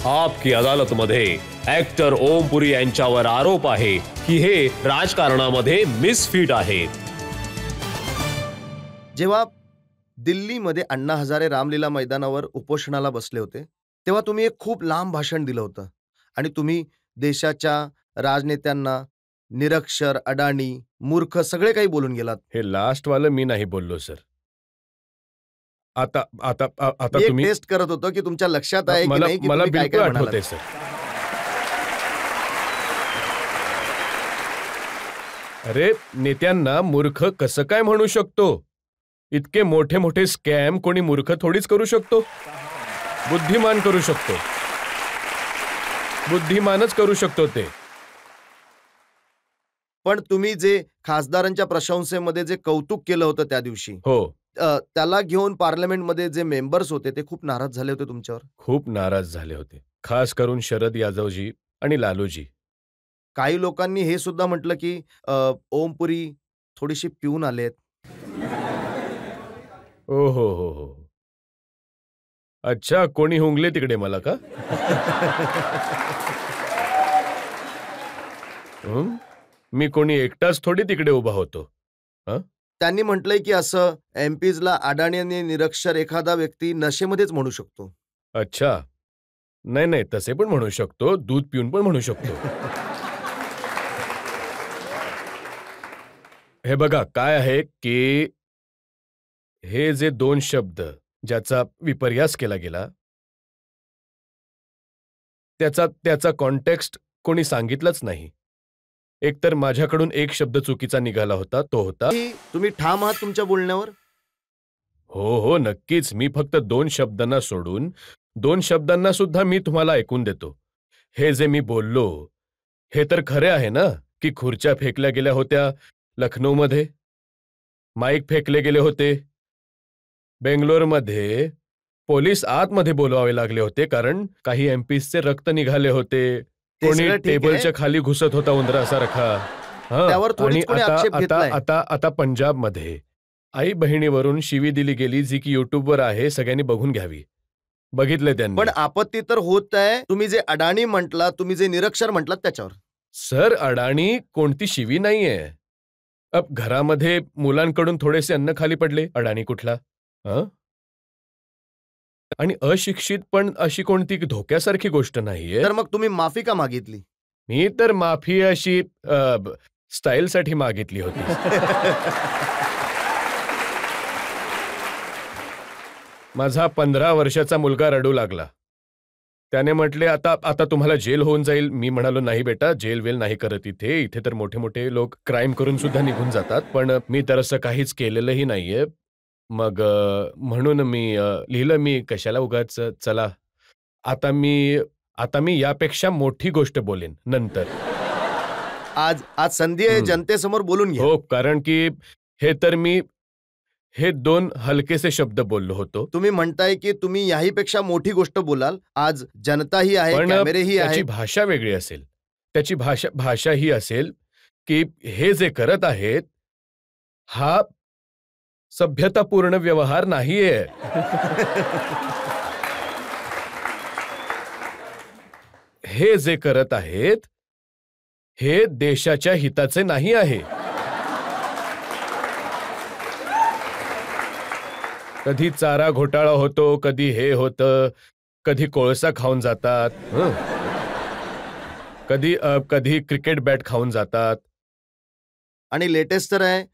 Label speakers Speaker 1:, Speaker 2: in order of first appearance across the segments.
Speaker 1: आपकी अदालतमध्ये ऍक्टर ओम पुरी यांच्यावर आरोप आहे की हे राजकारणामध्ये मिसफिट आहेत.
Speaker 2: जेव्हा दिल्लीमध्ये अण्णा हजारे रामलीला मैदानावर उपोषणाला बसले होते, तेव्हा तुम्ही एक खूप लांब भाषण दिलं होतं आणि तुम्ही देशाच्या राजनेत्यांना निरक्षर, अडाणी, मूर्ख सगळे काही बोलून गेलात.
Speaker 3: हे लास्ट वालं मी नाही बोललो सर. आता आता आता
Speaker 2: मी एक
Speaker 3: तुम्ही
Speaker 2: टेस्ट करत होतो की तुमच्या लक्षात आहे की
Speaker 3: मला
Speaker 2: नाही की
Speaker 3: मला
Speaker 2: तुम्ही काय
Speaker 3: बिलकुल
Speaker 2: काय
Speaker 3: आठवतंय
Speaker 2: म्हणालात.
Speaker 3: सर. अरे नेत्यांना मूर्ख कसं काय म्हणू शकतो? इतके मोठे मोठे स्कॅम कोणी मूर्ख थोडीच करू शकतो. बुद्धिमान करू शकतो. बुद्धिमानच करू शकतो ते.
Speaker 2: पण तुम्ही जे खासदारांच्या प्रशंसेमध्ये जे कौतुक केलं होतं त्या दिवशी,
Speaker 3: हो,
Speaker 2: त्याला घेऊन पार्लमेंटमध्ये जे मेंबर्स होते ते खूप नाराज झाले होते तुमच्यावर.
Speaker 3: खूप नाराज झाले होते. खास करून शरद यादवजी आणि लालूजी.
Speaker 2: काही लोकांनी हे सुद्धा म्हटलं की ओम पुरी थोडीशी पिऊन आलेत.
Speaker 3: ओ हो हो हो. अच्छा, कोणी हुंगले तिकडे मला का? हं? मी कोणी एकटाच थोडी तिकडे उभा होतो. हं?
Speaker 2: त्यांनी म्हटलंय की असं एमपीजला अडाणी आणि निरक्षर एखादा व्यक्ती नशेमध्येच म्हणू शकतो.
Speaker 3: अच्छा. नाही नाही, तसे पण म्हणू शकतो. दूध पिऊन पण म्हणू शकतो. हे बघा काय आहे की हे जे दोन शब्द ज्याचा विपर्यास केला गेला, त्याचा त्याचा कॉन्टेक्स्ट कोणी सांगितलंच नाही. एकतर माझ्याकडून एक शब्द चुकीचा निघाला होता, तो होता
Speaker 2: की तुम्ही ठाम आहात तुमच्या बोलण्यावर.
Speaker 3: हो हो नक्कीच. मी फक्त 2 शब्दांना सोडून 2 शब्दांना सुद्धा मी तुम्हाला ऐकून देतो. हे जे मी बोललो, हे तर खरे आहे ना, की खुर्च्या फेकल्या गेल्या होत्या लखनौमध्ये, माईक फेकले गेले होते. बेंगलोरमध्ये पोलीस आतमध्ये बोलवावे लागले होते कारण काही एमपीचे रक्त निघाले होते.
Speaker 2: ते
Speaker 3: कोणी
Speaker 2: सगळं ठीक आहे.
Speaker 3: टेबलच्या खाली घुसत होता उंदरासारखा. हं,
Speaker 2: त्यावर
Speaker 3: आणि
Speaker 2: थोडीच कोणी
Speaker 3: आता
Speaker 2: आक्षेप
Speaker 3: आता
Speaker 2: घेतलाय.
Speaker 3: आता आता पंजाबमध्ये आई बहिणीवरून शिवी दिली गेली जी की युट्यूबवर आहे, सगळ्यांनी बघून घ्यावी. बघितले त्यांनी.
Speaker 2: पण आपत्ती तर होत आहे तुम्ही जे अडाणी म्हटलात, तुम्ही जे निरक्षर म्हटलात त्याच्यावर.
Speaker 3: सर अडाणी कोणती शिवी नाहीये. घरामध्ये मुलांकडून थोडेसे अन्न खाली पडले, अडाणी कुठला? हं? आणि अशिक्षित पण अशी कोणती धोक्यासारखी गोष्ट नाहीये.
Speaker 2: तर मग तुम्ही माफी का मागितली?
Speaker 3: मी तर माफी अशी स्टाईलसाठी मागितली होती. माझा 15 वर्षाचा मुलगा रडू लागला. त्याने म्हटले आता आता तुम्हाला जेल होऊन जाईल. मी म्हणालो नाही बेटा, जेल वेल नाही करत इथे. इथे तर मोठे मोठे लोक क्राईम करून सुद्धा निघून जातात. पण मी तर असं काहीच केलेलंही नाहीये. मग म्हणून मी लिहिलं मी कशाला उगाच चला. आता मी यापेक्षा मोठी गोष्ट बोलेन नंतर.
Speaker 2: आज आज संधी आहे जनतेसमोर बोलून घ्या.
Speaker 3: हो, कारण की हे तर मी हे 2 हलकेसे शब्द बोललो होतो.
Speaker 2: तुम्ही म्हणताय की तुम्ही याहीपेक्षा मोठी गोष्ट बोलाल. आज जनताही आहे,
Speaker 3: पण
Speaker 2: कॅमेरेही
Speaker 3: त्याची
Speaker 2: आहे.
Speaker 3: भाषा वेगळी असेल. त्याची भाषा ही असेल की हे जे करत आहेत, हा सभ्यतापूर्ण व्यवहार नाहीये. हे जे करत आहेत, हे देशाच्या हिताचे नाही आहे. कधी चारा घोटाळा होतो, कधी हे होतं, कधी कोळसा खाऊन जातात. कधी क्रिकेट बॅट खाऊन जातात.
Speaker 2: आणि लेटेस्ट तर आहे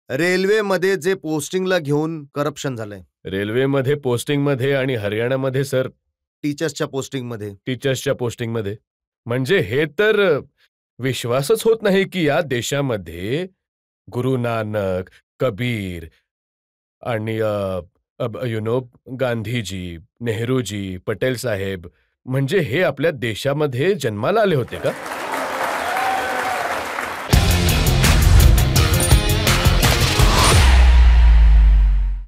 Speaker 2: रेल्वेमध्ये जे पोस्टिंगला घेऊन करप्शन झालंय.
Speaker 3: रेल्वेमध्ये पोस्टिंगमध्ये आणि हरियाणामध्ये सर
Speaker 2: टीचर्सच्या पोस्टिंगमध्ये.
Speaker 3: टीचर्सच्या पोस्टिंगमध्ये. म्हणजे हे तर विश्वासच होत नाही की या देशामध्ये गुरु नानक, कबीर आणि गांधीजी, नेहरूजी, पटेल साहेब म्हणजे हे आपल्या देशामध्ये जन्माला आले होते का?